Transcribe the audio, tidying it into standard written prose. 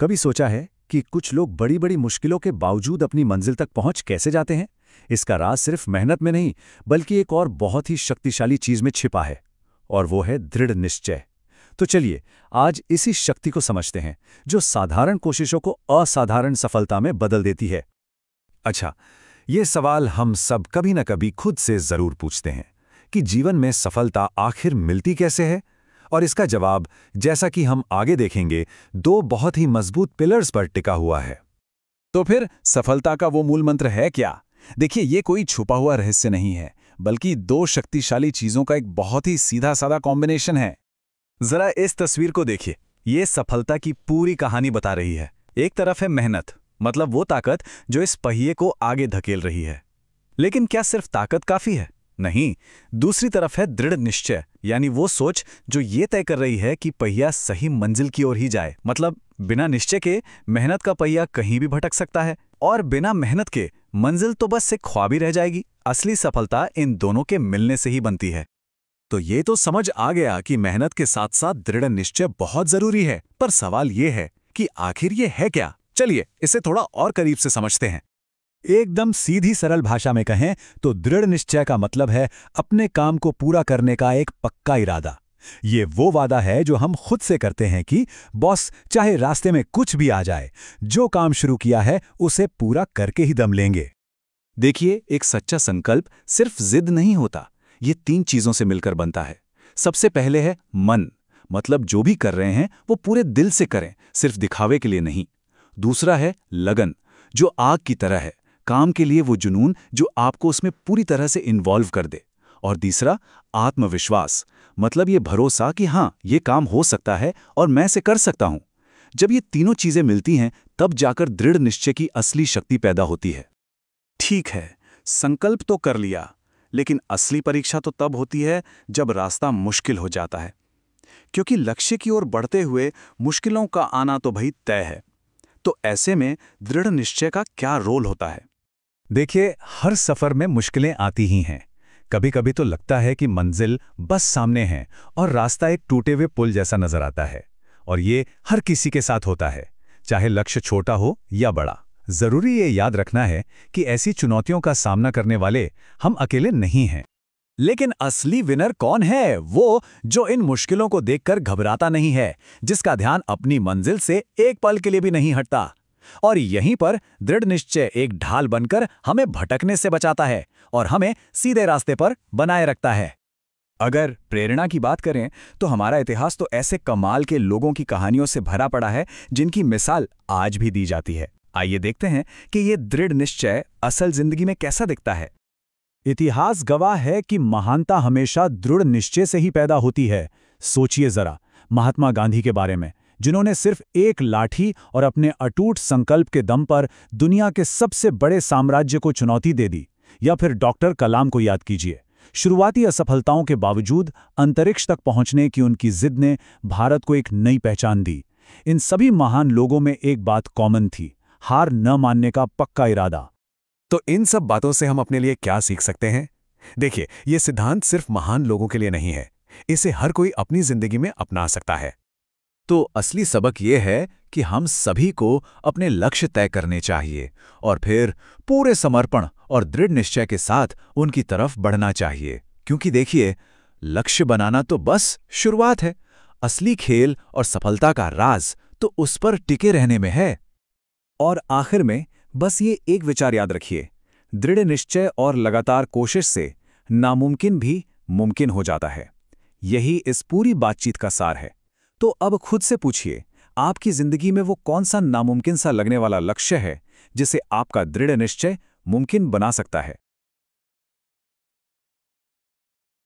कभी सोचा है कि कुछ लोग बड़ी बड़ी मुश्किलों के बावजूद अपनी मंजिल तक पहुंच कैसे जाते हैं? इसका राज सिर्फ मेहनत में नहीं, बल्कि एक और बहुत ही शक्तिशाली चीज में छिपा है, और वो है दृढ़ निश्चय। तो चलिए आज इसी शक्ति को समझते हैं, जो साधारण कोशिशों को असाधारण सफलता में बदल देती है। अच्छा, ये सवाल हम सब कभी न कभी खुद से जरूर पूछते हैं कि जीवन में सफलता आखिर मिलती कैसे है? और इसका जवाब, जैसा कि हम आगे देखेंगे, दो बहुत ही मजबूत पिलर्स पर टिका हुआ है। तो फिर सफलता का वो मूल मंत्र है क्या? देखिए, ये कोई छुपा हुआ रहस्य नहीं है, बल्कि दो शक्तिशाली चीजों का एक बहुत ही सीधा साधा कॉम्बिनेशन है। जरा इस तस्वीर को देखिए, ये सफलता की पूरी कहानी बता रही है। एक तरफ है मेहनत, मतलब वो ताकत जो इस पहिए को आगे धकेल रही है। लेकिन क्या सिर्फ ताकत काफी है? नहीं, दूसरी तरफ है दृढ़ निश्चय, यानी वो सोच जो ये तय कर रही है कि पहिया सही मंजिल की ओर ही जाए। मतलब बिना निश्चय के मेहनत का पहिया कहीं भी भटक सकता है, और बिना मेहनत के मंजिल तो बस एक ख्वाब ही रह जाएगी। असली सफलता इन दोनों के मिलने से ही बनती है। तो ये तो समझ आ गया कि मेहनत के साथ साथ दृढ़ निश्चय बहुत जरूरी है, पर सवाल ये है कि आखिर ये है क्या? चलिए इसे थोड़ा और करीब से समझते हैं। एकदम सीधी सरल भाषा में कहें तो दृढ़ निश्चय का मतलब है अपने काम को पूरा करने का एक पक्का इरादा। ये वो वादा है जो हम खुद से करते हैं कि बॉस, चाहे रास्ते में कुछ भी आ जाए, जो काम शुरू किया है उसे पूरा करके ही दम लेंगे। देखिए, एक सच्चा संकल्प सिर्फ जिद नहीं होता, ये तीन चीजों से मिलकर बनता है। सबसे पहले है मन, मतलब जो भी कर रहे हैं वो पूरे दिल से करें, सिर्फ दिखावे के लिए नहीं। दूसरा है लगन, जो आग की तरह है, काम के लिए वो जुनून जो आपको उसमें पूरी तरह से इन्वॉल्व कर दे। और तीसरा आत्मविश्वास, मतलब ये भरोसा कि हाँ, ये काम हो सकता है और मैं इसे कर सकता हूं। जब ये तीनों चीजें मिलती हैं, तब जाकर दृढ़ निश्चय की असली शक्ति पैदा होती है। ठीक है, संकल्प तो कर लिया, लेकिन असली परीक्षा तो तब होती है जब रास्ता मुश्किल हो जाता है, क्योंकि लक्ष्य की ओर बढ़ते हुए मुश्किलों का आना तो भाई तय है। तो ऐसे में दृढ़ निश्चय का क्या रोल होता है? देखिए, हर सफर में मुश्किलें आती ही हैं। कभी कभी तो लगता है कि मंजिल बस सामने है और रास्ता एक टूटे हुए पुल जैसा नजर आता है। और ये हर किसी के साथ होता है, चाहे लक्ष्य छोटा हो या बड़ा। जरूरी ये याद रखना है कि ऐसी चुनौतियों का सामना करने वाले हम अकेले नहीं हैं। लेकिन असली विनर कौन है? वो जो इन मुश्किलों को देखकर घबराता नहीं है, जिसका ध्यान अपनी मंजिल से एक पल के लिए भी नहीं हटता। और यहीं पर दृढ़ निश्चय एक ढाल बनकर हमें भटकने से बचाता है और हमें सीधे रास्ते पर बनाए रखता है। अगर प्रेरणा की बात करें तो हमारा इतिहास तो ऐसे कमाल के लोगों की कहानियों से भरा पड़ा है, जिनकी मिसाल आज भी दी जाती है। आइए देखते हैं कि ये दृढ़ निश्चय असल जिंदगी में कैसा दिखता है। इतिहास गवाह है कि महानता हमेशा दृढ़ निश्चय से ही पैदा होती है। सोचिए जरा महात्मा गांधी के बारे में, जिन्होंने सिर्फ एक लाठी और अपने अटूट संकल्प के दम पर दुनिया के सबसे बड़े साम्राज्य को चुनौती दे दी। या फिर डॉक्टर कलाम को याद कीजिए, शुरुआती असफलताओं के बावजूद अंतरिक्ष तक पहुंचने की उनकी जिद ने भारत को एक नई पहचान दी। इन सभी महान लोगों में एक बात कॉमन थी, हार न मानने का पक्का इरादा। तो इन सब बातों से हम अपने लिए क्या सीख सकते हैं? देखिए, ये सिद्धांत सिर्फ महान लोगों के लिए नहीं है, इसे हर कोई अपनी जिंदगी में अपना सकता है। तो असली सबक ये है कि हम सभी को अपने लक्ष्य तय करने चाहिए और फिर पूरे समर्पण और दृढ़ निश्चय के साथ उनकी तरफ बढ़ना चाहिए। क्योंकि देखिए, लक्ष्य बनाना तो बस शुरुआत है, असली खेल और सफलता का राज तो उस पर टिके रहने में है। और आखिर में बस ये एक विचार याद रखिए, दृढ़ निश्चय और लगातार कोशिश से नामुमकिन भी मुमकिन हो जाता है। यही इस पूरी बातचीत का सार है। तो अब खुद से पूछिए, आपकी जिंदगी में वो कौन सा नामुमकिन सा लगने वाला लक्ष्य है जिसे आपका दृढ़ निश्चय मुमकिन बना सकता है?